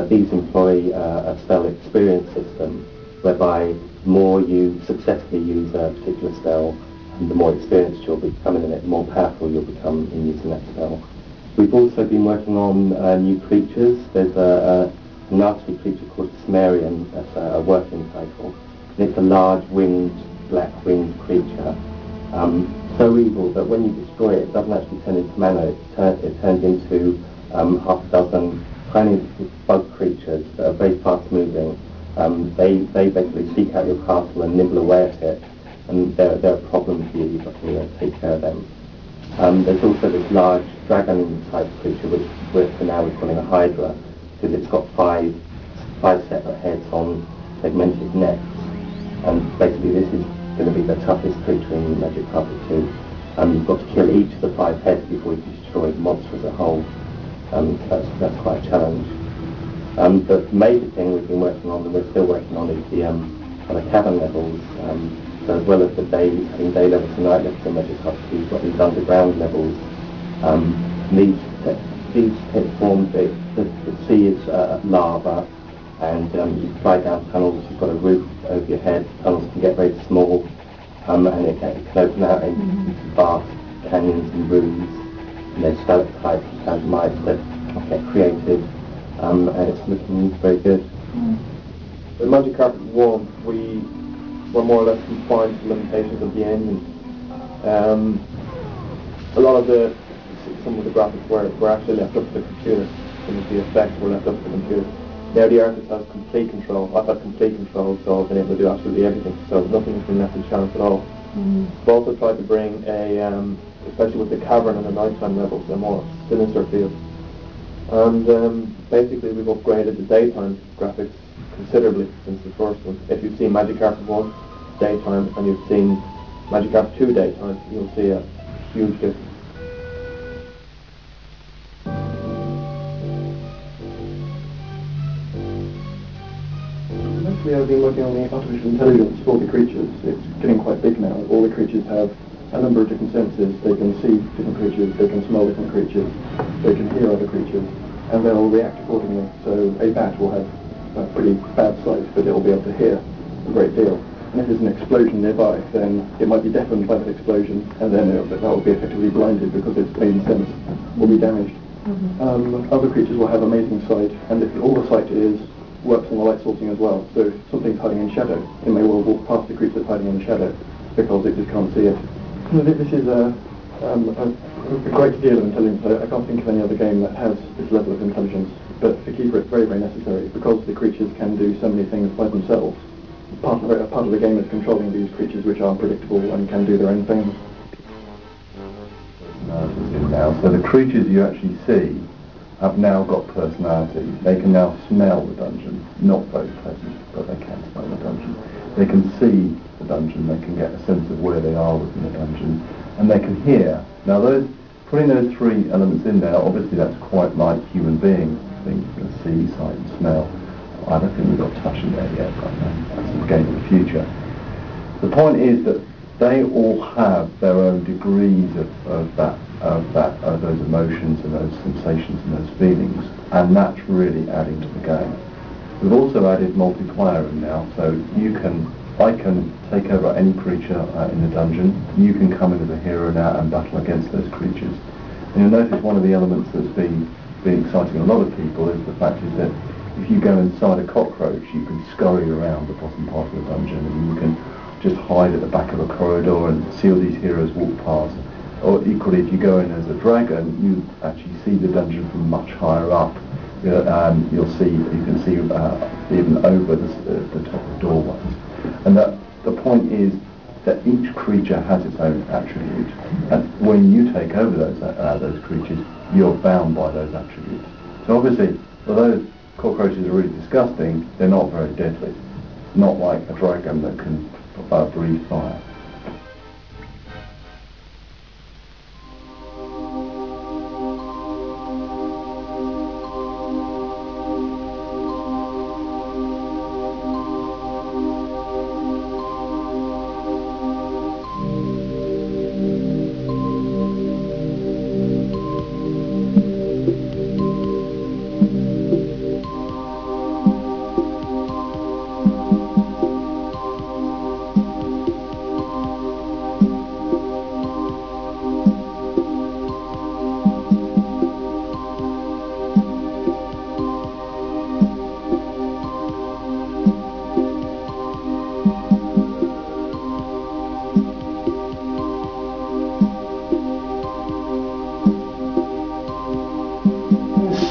these employ a spell experience system whereby the more you successfully use a particular spell, and the more experienced you'll become in it, the more powerful you'll become in using that spell. We've also been working on new creatures. There's a nasty creature called Sumerian, that's a working title. And it's a large winged, black-winged creature. So evil that when you destroy it, it doesn't actually turn into mana, it turns into half a dozen tiny bug creatures that are very fast-moving. They basically seek out your castle and nibble away at it, and they're a problem for you. You've got to take care of them. There's also this large dragon-type creature, which for now we're calling a hydra, because it's got five separate heads on segmented necks. And basically this is going to be the toughest creature in Magic Carpet 2. You've got to kill each of the 5 heads before you destroy the monster as a whole. That's quite a challenge. The major thing we've been working on, and we're still working on, is the cavern levels. So as well as having day levels and night levels in Magic Carpet 2, you've got these underground levels. These take form, the sea is lava, and you fly down tunnels. You've got a roof over your head. Tunnels can get very small, and it can open out into vast canyons and rooms. And there's stalactites and stalagmites that get created, and it's looking very good. In Magic Carpet 1, we were more or less confined to the limitations of the engine. A lot of some of the graphics were actually left up to the computer. Some of the effects were left up to the computer. Now the artist has complete control. I've had complete control, so I've been able to do absolutely everything. So nothing has been left to chance at all. We've also tried to bring especially with the cavern and the nighttime levels, a more sinister feel. And basically we've upgraded the daytime graphics considerably since the first one. If you've seen Magic Carpet 1 daytime and you've seen Magic Carpet 2 daytime, you'll see a huge difference. I've been working on the artificial intelligence for the creatures. It's getting quite big now. All the creatures have a number of different senses. They can see different creatures, they can smell different creatures, they can hear other creatures, and they'll react accordingly. So a bat will have a pretty bad sight, but it'll be able to hear a great deal. And if there's an explosion nearby, then it might be deafened by that explosion, and then that will be effectively blinded because its main sense will be damaged. Other creatures will have amazing sight, and if all the sight works on the light sourcing as well. So if something's hiding in shadow, it may well walk past the creature that's hiding in the shadow because it just can't see it. This is a great deal of intelligence. I can't think of any other game that has this level of intelligence, but for Keeper it's very, very necessary because the creatures can do so many things by themselves. Part of the game is controlling these creatures which are unpredictable and can do their own things. So the creatures you actually see have now got personality. They can now smell the dungeon. Not very pleasant, but they can smell the dungeon. They can see the dungeon. They can get a sense of where they are within the dungeon. And they can hear. Now putting those 3 elements in there, obviously that's quite like human beings. Things you can see, sight and smell. I don't think we've got touch in there yet, but that's a game of the future. The point is that they all have their own degrees of those emotions and those sensations and those feelings, and that's really adding to the game. We've also added multiplayer in now, so I can take over any creature in the dungeon. You can come in as a hero now and battle against those creatures. And you'll notice one of the elements that's been exciting a lot of people is the fact is that if you go inside a cockroach, you can scurry around the bottom part of the dungeon, and you can just hide at the back of a corridor and see all these heroes walk past. Or equally, if you go in as a dragon, you actually see the dungeon from much higher up. You can see even over the top of doorways. And the point is that each creature has its own attribute, and when you take over those creatures, you're bound by those attributes. So obviously, although cockroaches are really disgusting, they're not very deadly. Not like a dragon that can breathe fire.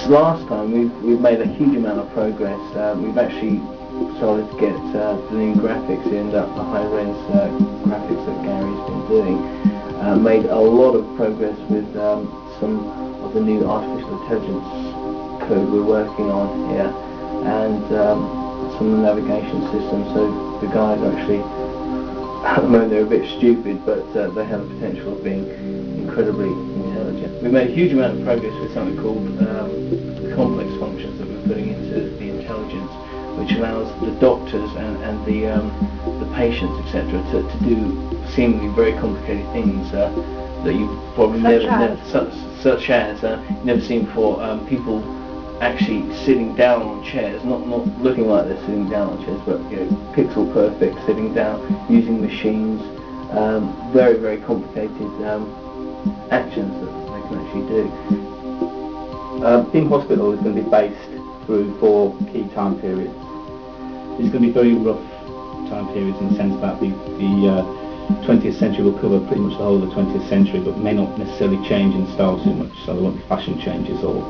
last time we've made a huge amount of progress. We've actually started to get the new graphics in, the high-res graphics that Gary's been doing. Made a lot of progress with some of the new artificial intelligence code we're working on here, and some of the navigation systems. So the guys actually, at the moment they're a bit stupid, but they have the potential of being incredibly intelligent. We've made a huge amount of progress with something called complex functions that we're putting into the intelligence, which allows the doctors and the patients, etc., to do seemingly very complicated things that you've probably such as never seen before. People actually sitting down on chairs, not looking like they're sitting down on chairs, but pixel perfect sitting down, using machines, very, very complicated actions that they can actually do. Team Hospital is going to be based through 4 key time periods. It's going to be very rough time periods in the sense that the 20th century will cover pretty much the whole of the 20th century, but may not necessarily change in style too much, so there won't be fashion changes or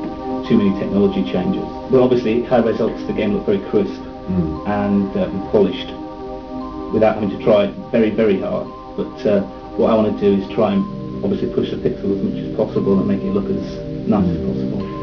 too many technology changes. But obviously high res helps the game look very crisp and polished without having to try very, very hard. But what I want to do is try and obviously push the pixel as much as possible and make it look as nice as possible.